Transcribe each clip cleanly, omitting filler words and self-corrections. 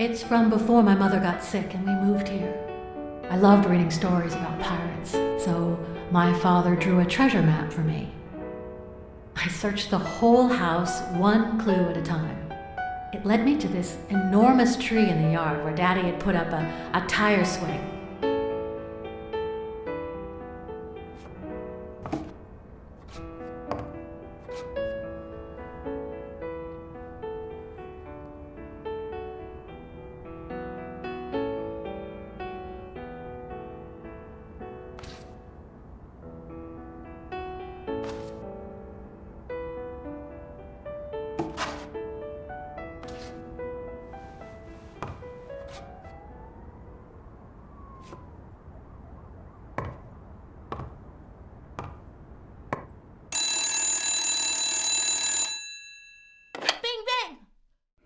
It's from before my mother got sick and we moved here. I loved reading stories about pirates, so my father drew a treasure map for me. I searched the whole house, one clue at a time. It led me to this enormous tree in the yard where Daddy had put up a tire swing.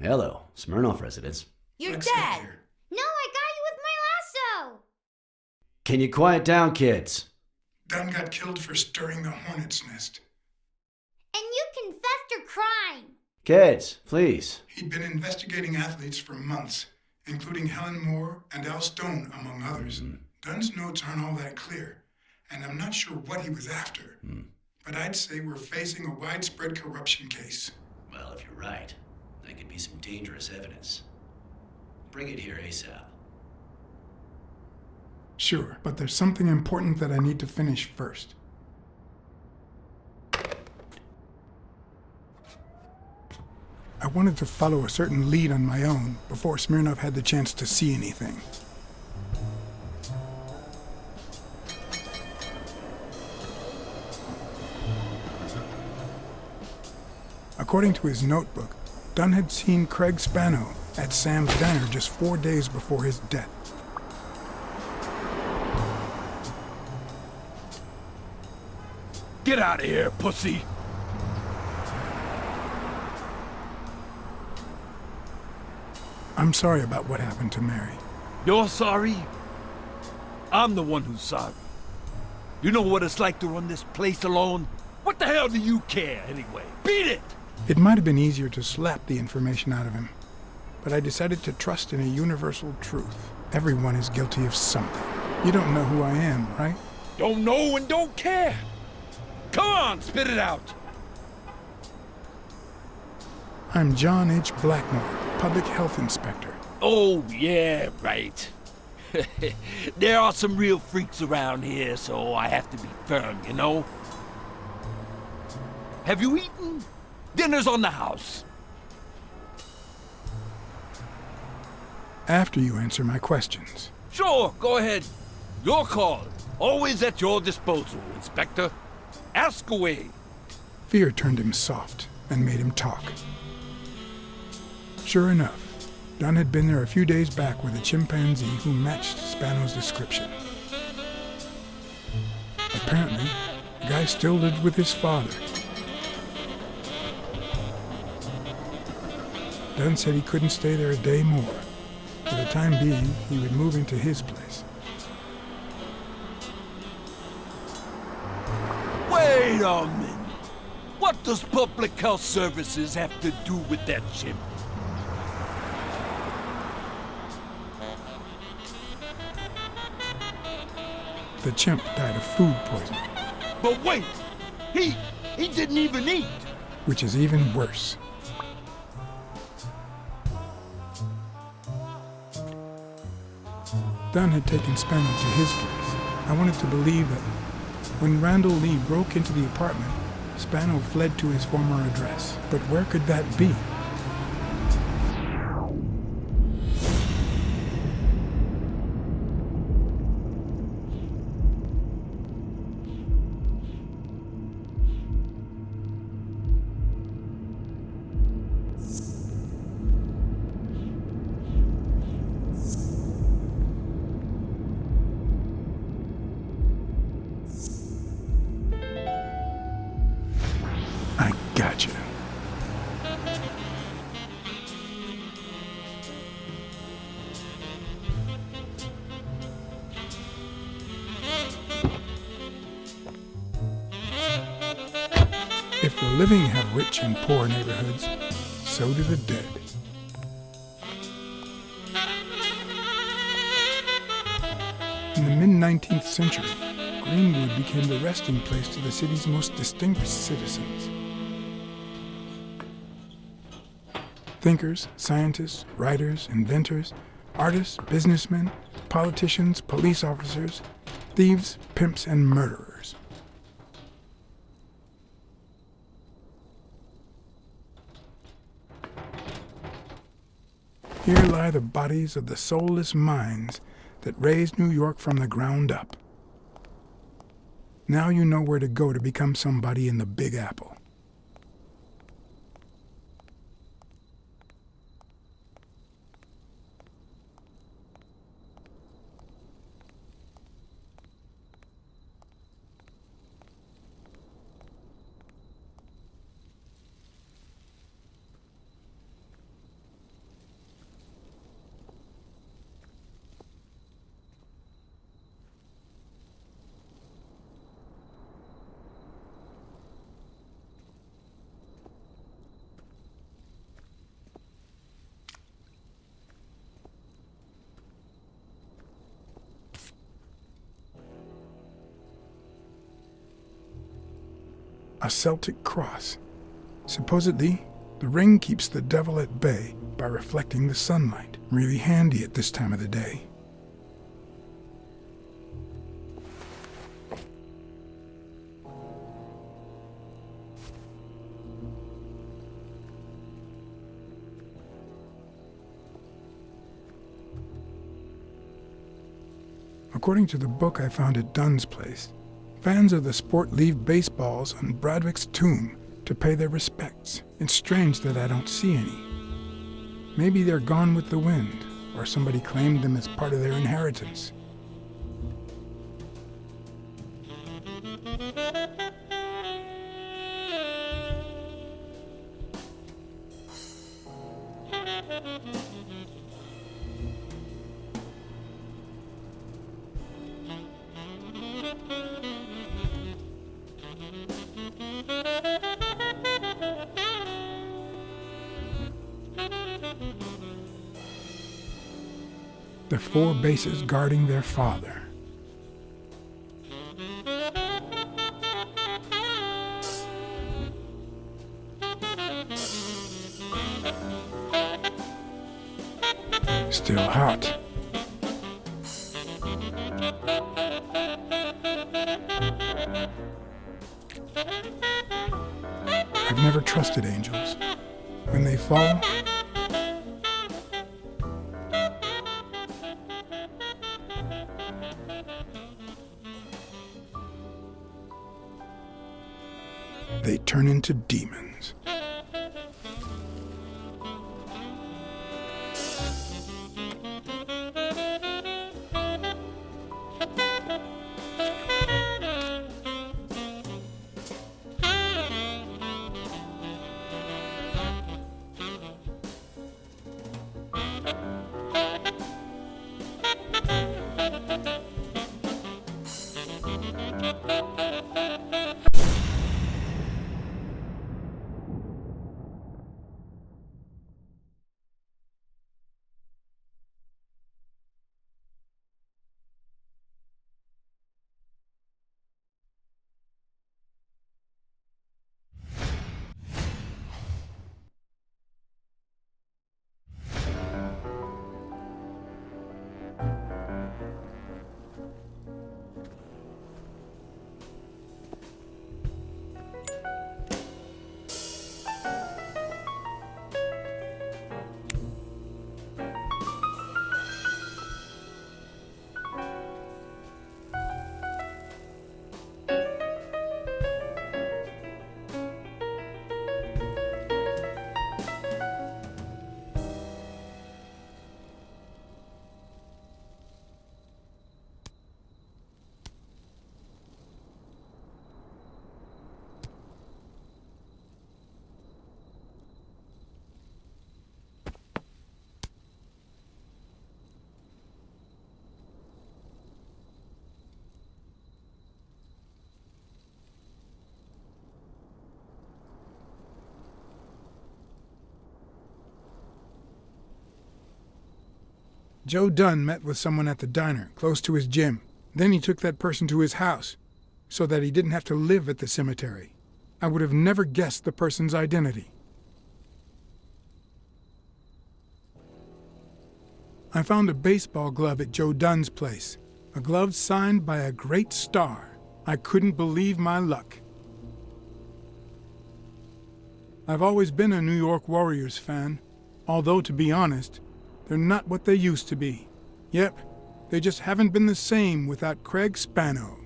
Hello, Smirnoff residence. You're Blacksad dead! here. No, I got you with my lasso! Can you quiet down, kids? Dunn got killed for stirring the hornet's nest. And you confessed your crime! Kids, please. He'd been investigating athletes for months, including Helen Moore and Al Stone, among others. Dunn's notes aren't all that clear, and I'm not sure what he was after. But I'd say we're facing a widespread corruption case. Well, if you're right, that could be some dangerous evidence. Bring it here ASAP. Sure, but there's something important that I need to finish first. I wanted to follow a certain lead on my own before Smirnoff had the chance to see anything. According to his notebook, Dunn had seen Craig Spano at Sam's diner just 4 days before his death. Get out of here, pussy! I'm sorry about what happened to Mary. You're sorry? I'm the one who's sorry. You know what it's like to run this place alone? What the hell do you care, anyway? Beat it! It might have been easier to slap the information out of him, but I decided to trust in a universal truth. Everyone is guilty of something. You don't know who I am, right? Don't know and don't care! Come on, spit it out! I'm John H. Blackmore, Public Health Inspector. Oh, yeah, right. There are some real freaks around here, so I have to be firm, you know? Have you eaten? Dinner's on the house. After you answer my questions. Sure, go ahead. Your call. Always at your disposal, Inspector. Ask away. Fear turned him soft and made him talk. Sure enough, Dunn had been there a few days back with a chimpanzee who matched Spano's description. Apparently, the guy still lived with his father. Dunn said he couldn't stay there a day more. For the time being, he would move into his place. Wait a minute. What does Public Health Services have to do with that chimp? The chimp died of food poisoning, But wait! He didn't even eat! which is even worse. Dunn had taken Spano to his place. I wanted to believe that when Randall Lee broke into the apartment, Spano fled to his former address. But where could that be? I gotcha. If the living have rich and poor neighborhoods, so do the dead. mid-19th century, Greenwood became the resting place to the city's most distinguished citizens. Thinkers, scientists, writers, inventors, artists, businessmen, politicians, police officers, thieves, pimps, and murderers. Here lie the bodies of the soulless minds that raised New York from the ground up. Now you know where to go to become somebody in the Big Apple. A Celtic cross. Supposedly, the ring keeps the devil at bay by reflecting the sunlight. Really handy at this time of the day. According to the book I found at Dunn's place, fans of the sport leave baseballs on Bradwick's tomb to pay their respects. It's strange that I don't see any. Maybe they're gone with the wind, or somebody claimed them as part of their inheritance. The four bases guarding their father. Still hot. I've never trusted angels. When they fall, they turn into demons. Joe Dunn met with someone at the diner, close to his gym. Then he took that person to his house, so that he didn't have to live at the cemetery. I would have never guessed the person's identity. I found a baseball glove at Joe Dunn's place. A glove signed by a great star. I couldn't believe my luck. I've always been a New York Warriors fan, although, to be honest, they're not what they used to be. Yep, they just haven't been the same without Craig Spano.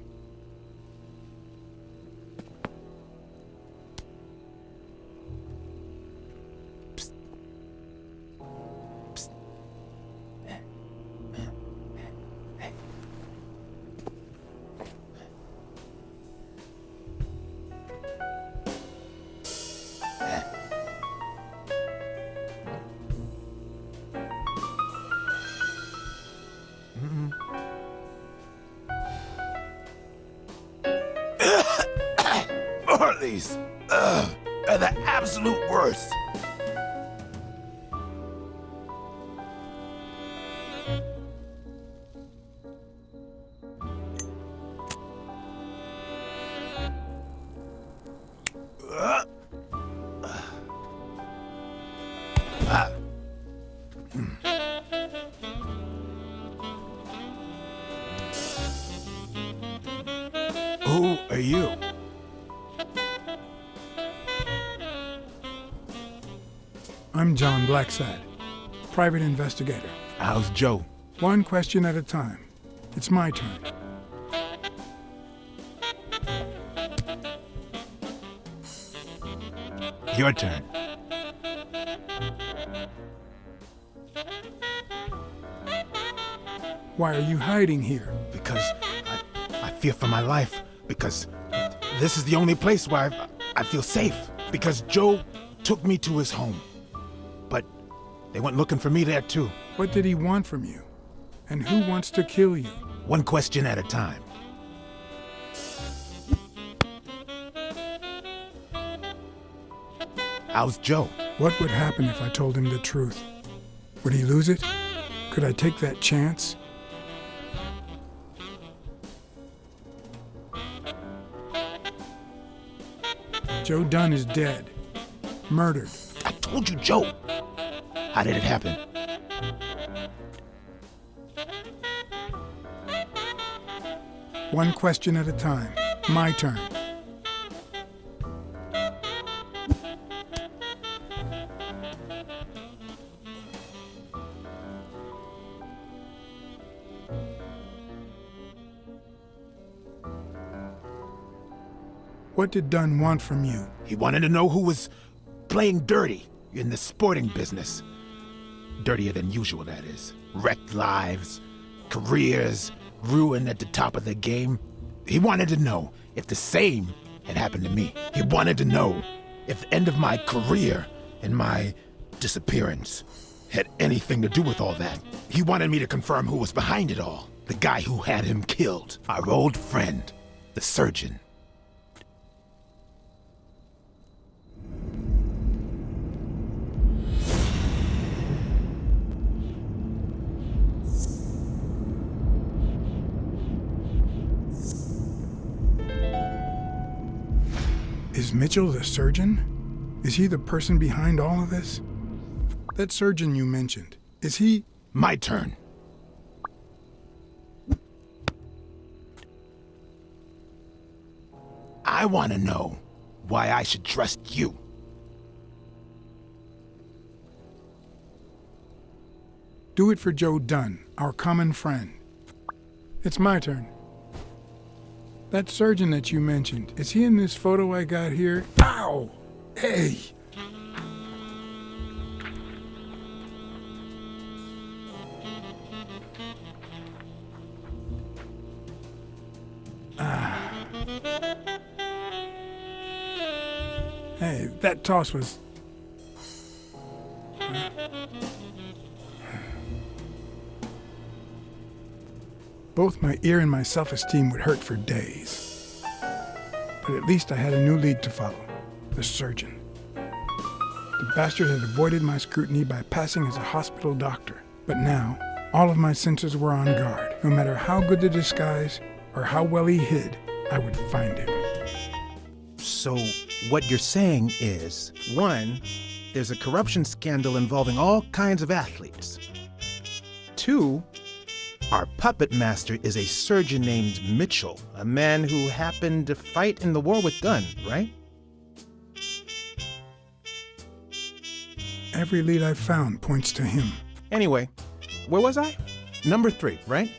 Marley's are the absolute worst. Who are you? I'm John Blacksad, private investigator. How's Joe? One question at a time. It's my turn. Your turn. Why are you hiding here? Because I fear for my life. Because this is the only place where I feel safe. Because Joe took me to his home. But they went looking for me there too. What did he want from you? And who wants to kill you? One question at a time. How's Joe? What would happen if I told him the truth? Would he lose it? Could I take that chance? Joe Dunn is dead. Murdered. I told you, Joe. How did it happen? One question at a time. My turn. What did Dunn want from you? He wanted to know who was playing dirty in the sporting business. Dirtier than usual, that is. Wrecked lives, careers, ruined at the top of the game. He wanted to know if the same had happened to me. He wanted to know if the end of my career and my disappearance had anything to do with all that. He wanted me to confirm who was behind it all. The guy who had him killed. Our old friend, the surgeon. Is Mitchell the surgeon? Is he the person behind all of this? That surgeon you mentioned, is he... My turn. I want to know why I should trust you. Do it for Joe Dunn, our common friend. It's my turn. That surgeon that you mentioned, is he in this photo I got here? Ow! Hey! Hey, that toss was... Both my ear and my self-esteem would hurt for days. But at least I had a new lead to follow, the surgeon. The bastard had avoided my scrutiny by passing as a hospital doctor. But now, All of my senses were on guard. No matter how good the disguise or how well he hid, I would find him. So, what you're saying is, 1, there's a corruption scandal involving all kinds of athletes. 2, our puppet master is a surgeon named Mitchell, a man who happened to fight in the war with Dunn, right? Every lead I've found points to him. Anyway, where was I? Number 3, right?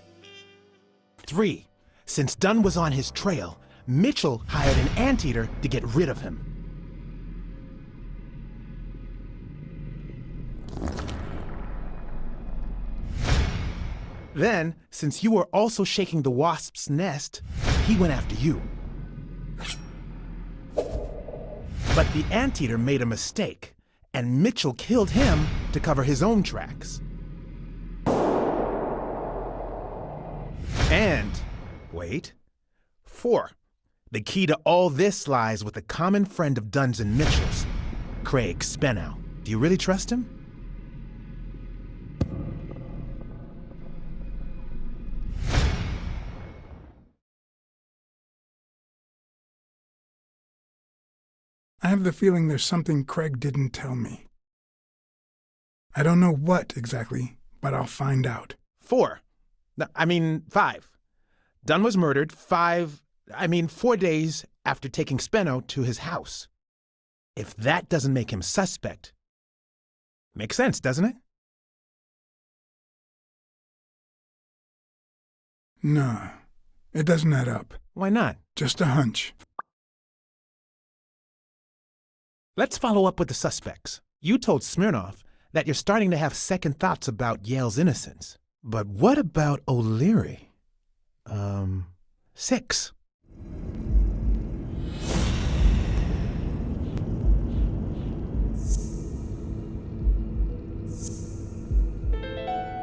3. Since Dunn was on his trail, Mitchell hired an anteater to get rid of him. Then, since you were also shaking the wasp's nest, he went after you. But the anteater made a mistake, and Mitchell killed him to cover his own tracks. And, wait, 4. The key to all this lies with a common friend of Dunn's and Mitchell's, Craig Spenow. Do you really trust him? I have the feeling there's something Craig didn't tell me. I don't know what exactly, but I'll find out. 4. 5. Dunn was murdered 4 days after taking Speno to his house. If that doesn't make him suspect, makes sense, doesn't it? No, it doesn't add up. Why not? Just a hunch. Let's follow up with the suspects. You told Smirnoff that you're starting to have second thoughts about Yale's innocence. But what about O'Leary? 6.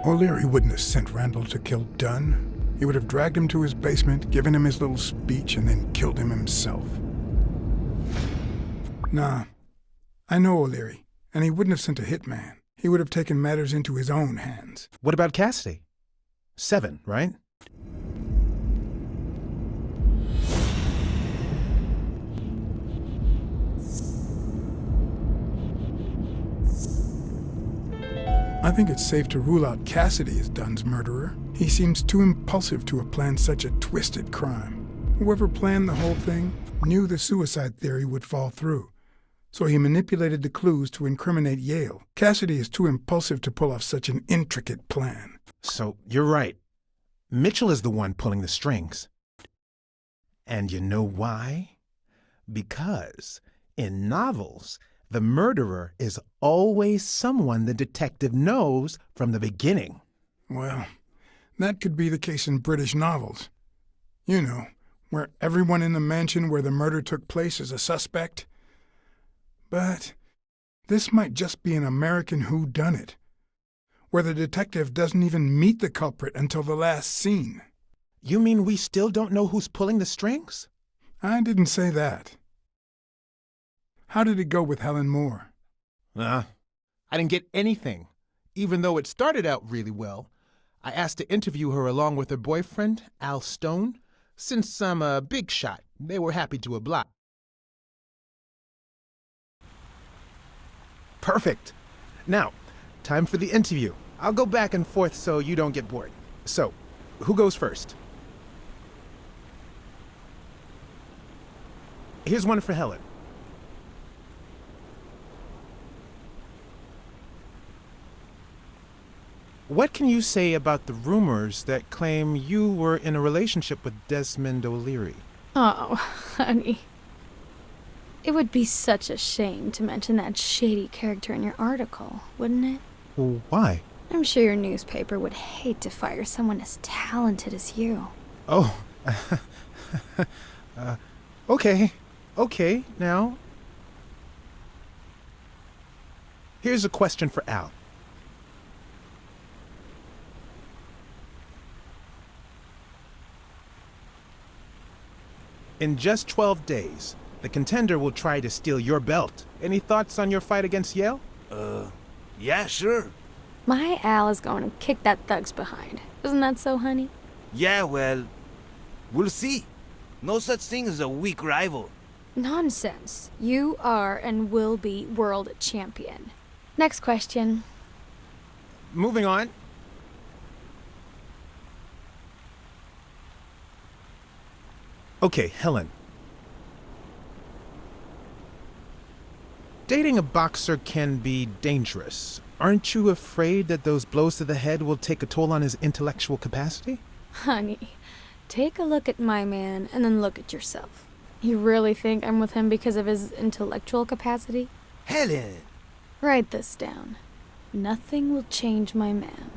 O'Leary wouldn't have sent Randall to kill Dunn. He would have dragged him to his basement, given him his little speech, and then killed him himself. Nah, I know O'Leary, and he wouldn't have sent a hitman. He would have taken matters into his own hands. What about Cassidy? 7, right? I think it's safe to rule out Cassidy as Dunn's murderer. He seems too impulsive to have planned such a twisted crime. Whoever planned the whole thing knew the suicide theory would fall through, so he manipulated the clues to incriminate Yale. Cassidy is too impulsive to pull off such an intricate plan. So, you're right. Mitchell is the one pulling the strings. And you know why? Because in novels, the murderer is always someone the detective knows from the beginning. Well, that could be the case in British novels. You know, where everyone in the mansion where the murder took place is a suspect. But this might just be an American whodunit, where the detective doesn't even meet the culprit until the last scene. You mean we still don't know who's pulling the strings? I didn't say that. How did it go with Helen Moore? I didn't get anything, even though it started out really well. I asked to interview her along with her boyfriend, Al Stone. Since I'm a big shot, they were happy to oblige. Perfect. Now, time for the interview. I'll go back and forth so you don't get bored. So, who goes first? Here's one for Helen. What can you say about the rumors that claim you were in a relationship with Desmond O'Leary? Oh, honey. It would be such a shame to mention that shady character in your article, wouldn't it? Well, why? I'm sure your newspaper would hate to fire someone as talented as you. Oh, okay, now. Here's a question for Al. In just 12 days, the contender will try to steal your belt. Any thoughts on your fight against Yale? Yeah, sure. My Al is going to kick that thug's behind. Isn't that so, honey? Yeah, well, we'll see. No such thing as a weak rival. Nonsense. You are and will be world champion. Next question. Moving on. Okay, Helen. Dating a boxer can be dangerous. Aren't you afraid that those blows to the head will take a toll on his intellectual capacity? Honey, take a look at my man and then look at yourself. You really think I'm with him because of his intellectual capacity? Helen! Write this down. Nothing will change my man.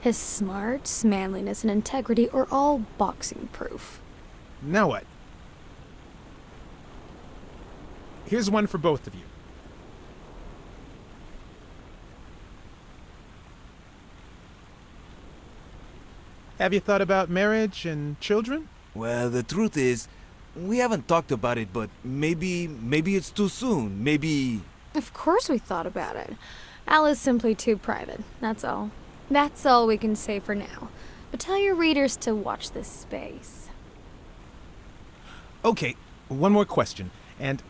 His smarts, manliness, and integrity are all boxing proof. Now what? Here's one for both of you. Have you thought about marriage and children? Well, the truth is, we haven't talked about it, but maybe it's too soon. Maybe... Of course we thought about it. Al is simply too private, that's all. That's all we can say for now. But tell your readers to watch this space. Okay, one more question, and...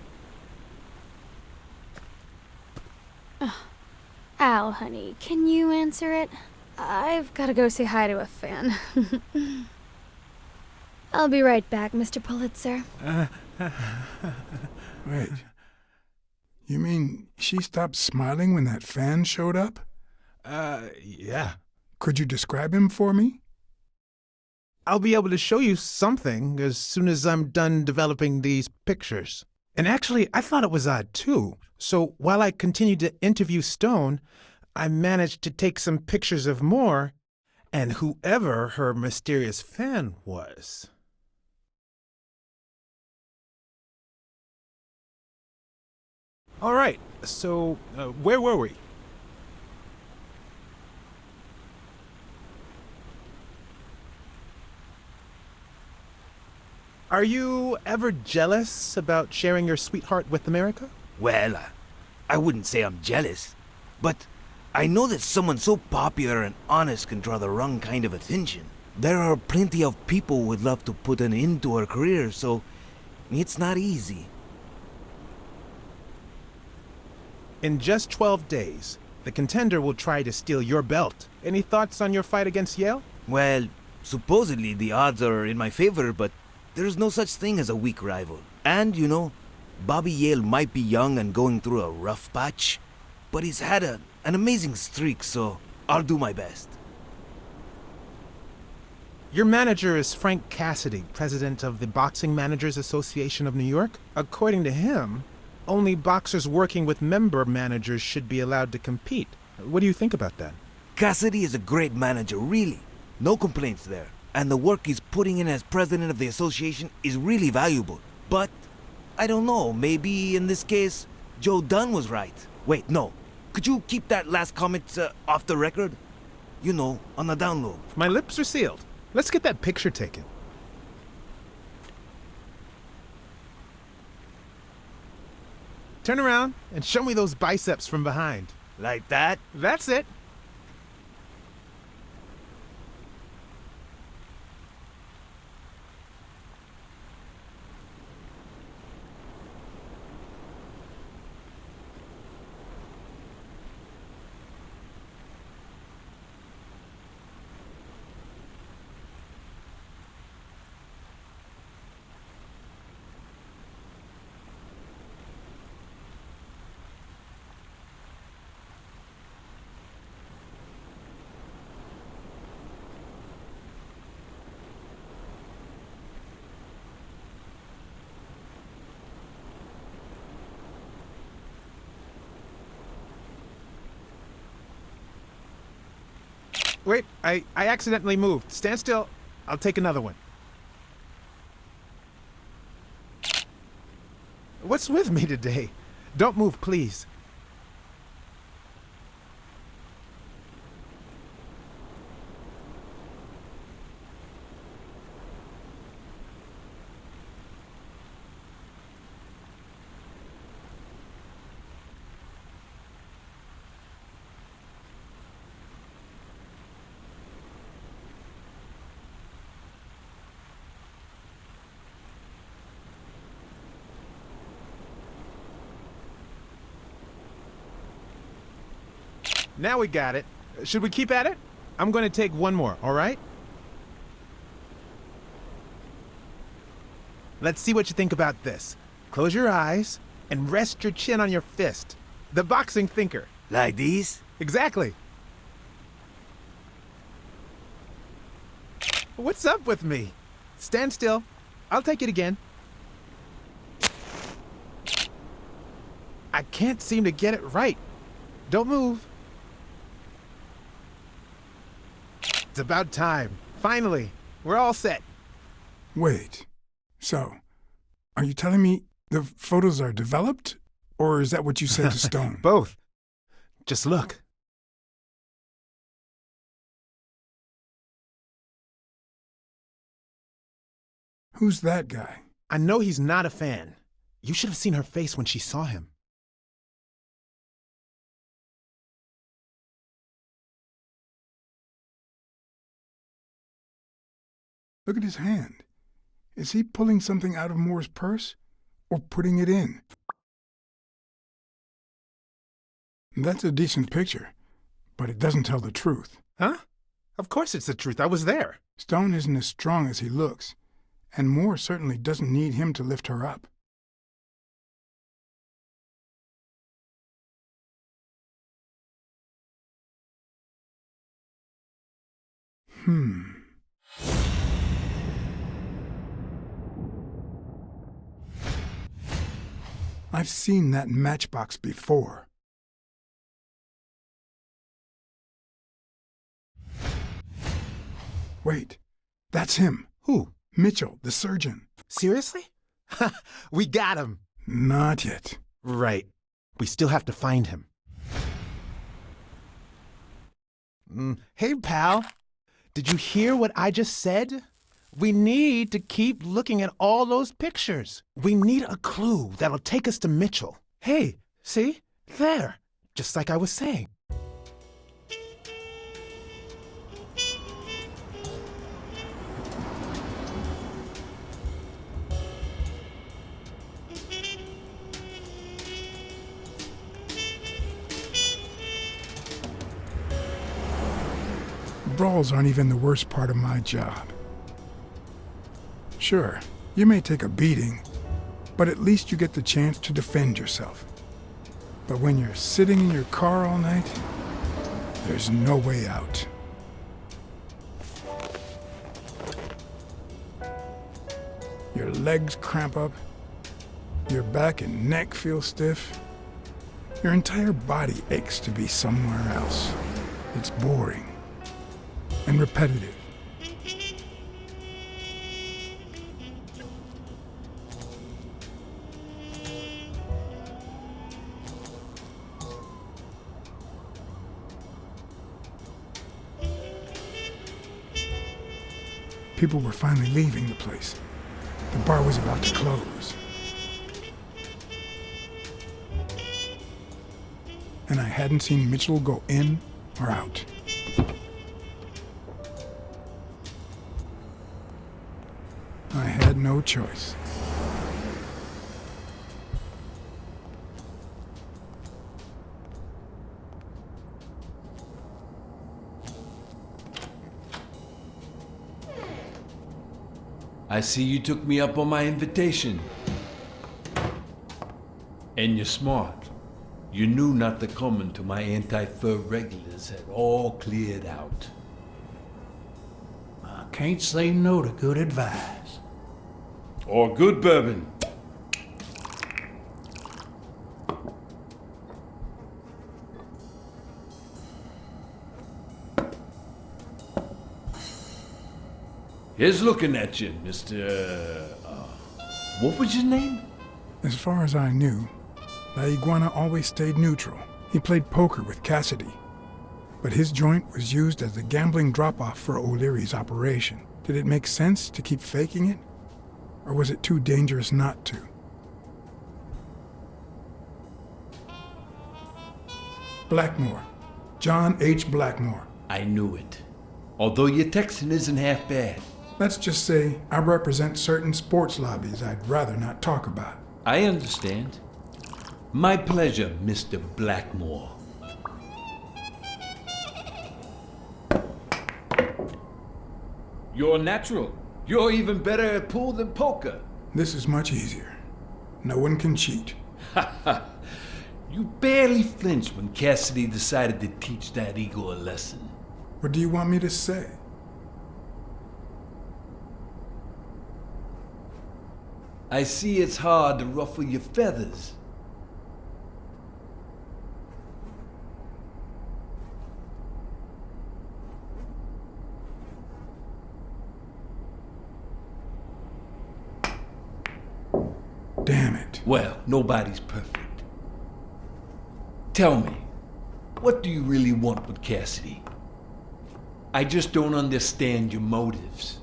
Al, honey, can you answer it? I've got to go say hi to a fan. I'll be right back, Mr. Pulitzer. Wait. You mean she stopped smiling when that fan showed up? Yeah. Could you describe him for me? I'll be able to show you something as soon as I'm done developing these pictures. And actually, I thought it was odd, too. So while I continued to interview Stone, I managed to take some pictures of Moore and whoever her mysterious fan was. All right, so where were we? Are you ever jealous about sharing your sweetheart with America? Well, I wouldn't say I'm jealous, but I know that someone so popular and honest can draw the wrong kind of attention. There are plenty of people who would love to put an end to her career, so it's not easy. In just 12 days, the contender will try to steal your belt. Any thoughts on your fight against Yale? Well, supposedly the odds are in my favor, but there's no such thing as a weak rival. And, you know, Bobby Yale might be young and going through a rough patch, but he's had an amazing streak, so I'll do my best. Your manager is Frank Cassidy, president of the Boxing Managers Association of New York. According to him, only boxers working with member managers should be allowed to compete. What do you think about that? Cassidy is a great manager, really. No complaints there. And the work he's putting in as president of the association is really valuable. But, I don't know, maybe in this case, Joe Dunn was right. Wait, no. Could you keep that last comment off the record? You know, on the down low. My lips are sealed. Let's get that picture taken. Turn around and show me those biceps from behind. Like that? That's it. Wait, I accidentally moved. Stand still. I'll take another one. What's with me today? Don't move, please. Now we got it. Should we keep at it? I'm going to take one more, all right? Let's see what you think about this. Close your eyes and rest your chin on your fist. The boxing thinker. Like these? Exactly. What's up with me? Stand still. I'll take it again. I can't seem to get it right. Don't move. It's about time. Finally, we're all set. Wait. So, are you telling me the photos are developed? Or is that what you said to Stone? Both. Just look. Who's that guy? I know he's not a fan. You should have seen her face when she saw him. Look at his hand. Is he pulling something out of Moore's purse? Or putting it in? That's a decent picture, but it doesn't tell the truth. Huh? Of course it's the truth. I was there. Stone isn't as strong as he looks, and Moore certainly doesn't need him to lift her up. I've seen that matchbox before. Wait, that's him. Who? Mitchell, the surgeon. Seriously? We got him. Not yet. Right. We still have to find him. Hey, pal. Did you hear what I just said? We need to keep looking at all those pictures. We need a clue that'll take us to Mitchell. Hey, see? There. Just like I was saying. Brawls aren't even the worst part of my job. Sure, you may take a beating, but at least you get the chance to defend yourself. But when you're sitting in your car all night, there's no way out. Your legs cramp up, your back and neck feel stiff. Your entire body aches to be somewhere else. It's boring and repetitive. People were finally leaving the place. The bar was about to close. And I hadn't seen Mitchell go in or out. I had no choice. I see you took me up on my invitation. And you're smart. You knew not to come until my anti-fur regulars had all cleared out. I can't say no to good advice. Or good bourbon. Here's looking at you, Mr. What was your name? As far as I knew, La Iguana always stayed neutral. He played poker with Cassidy. But his joint was used as a gambling drop-off for O'Leary's operation. Did it make sense to keep faking it? Or was it too dangerous not to? Blackmore. John H. Blackmore. I knew it. Although your Texan isn't half bad. Let's just say I represent certain sports lobbies I'd rather not talk about. I understand. My pleasure, Mr. Blackmore. You're natural. You're even better at pool than poker. This is much easier. No one can cheat. You barely flinched when Cassidy decided to teach that ego a lesson. What do you want me to say? I see it's hard to ruffle your feathers. Damn it. Well, nobody's perfect. Tell me, what do you really want with Cassidy? I just don't understand your motives.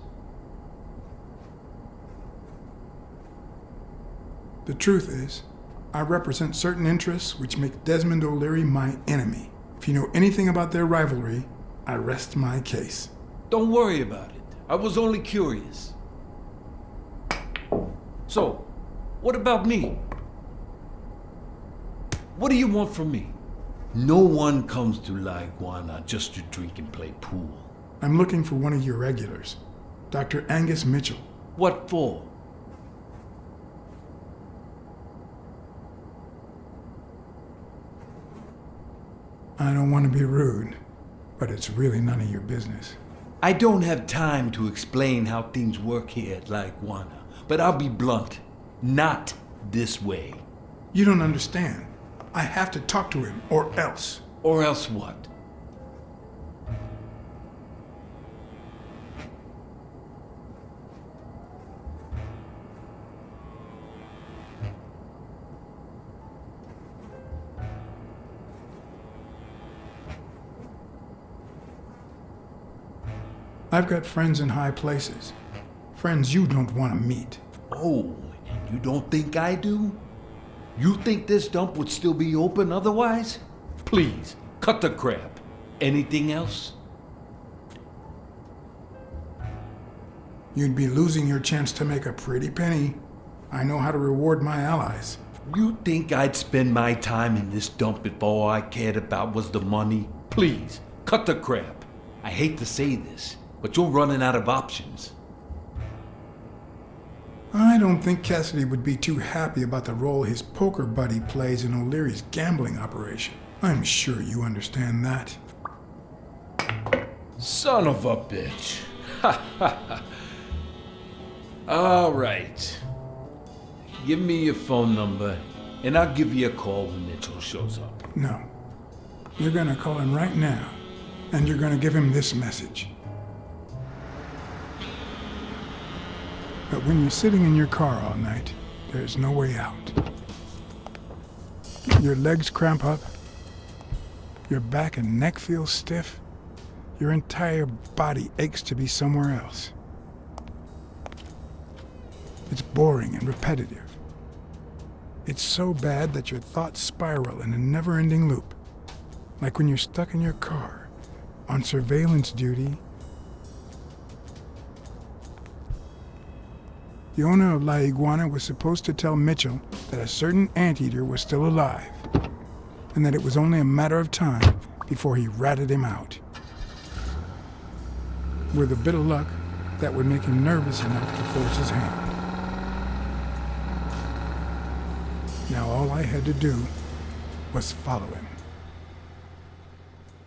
The truth is, I represent certain interests which make Desmond O'Leary my enemy. If you know anything about their rivalry, I rest my case. Don't worry about it. I was only curious. So, what about me? What do you want from me? No one comes to La Iguana just to drink and play pool. I'm looking for one of your regulars, Dr. Angus Mitchell. What for? I don't want to be rude, but it's really none of your business. I don't have time to explain how things work here at La Iguana, but I'll be blunt. Not this way. You don't understand. I have to talk to him, or else. Or else what? I've got friends in high places. Friends you don't want to meet. Oh, and you don't think I do? You think this dump would still be open otherwise? Please, cut the crap. Anything else? You'd be losing your chance to make a pretty penny. I know how to reward my allies. You think I'd spend my time in this dump if all I cared about was the money? Please, cut the crap. I hate to say this, but you're running out of options. I don't think Cassidy would be too happy about the role his poker buddy plays in O'Leary's gambling operation. I'm sure you understand that. Son of a bitch. Ha ha ha. All right. Give me your phone number, and I'll give you a call when Mitchell shows up. No. You're gonna call him right now, and you're gonna give him this message. But when you're sitting in your car all night, there's no way out. Your legs cramp up, your back and neck feel stiff, your entire body aches to be somewhere else. It's boring and repetitive. It's so bad that your thoughts spiral in a never-ending loop. Like when you're stuck in your car, on surveillance duty. The owner of La Iguana was supposed to tell Mitchell that a certain anteater was still alive, and that it was only a matter of time before he ratted him out. With a bit of luck, that would make him nervous enough to force his hand. Now all I had to do was follow him.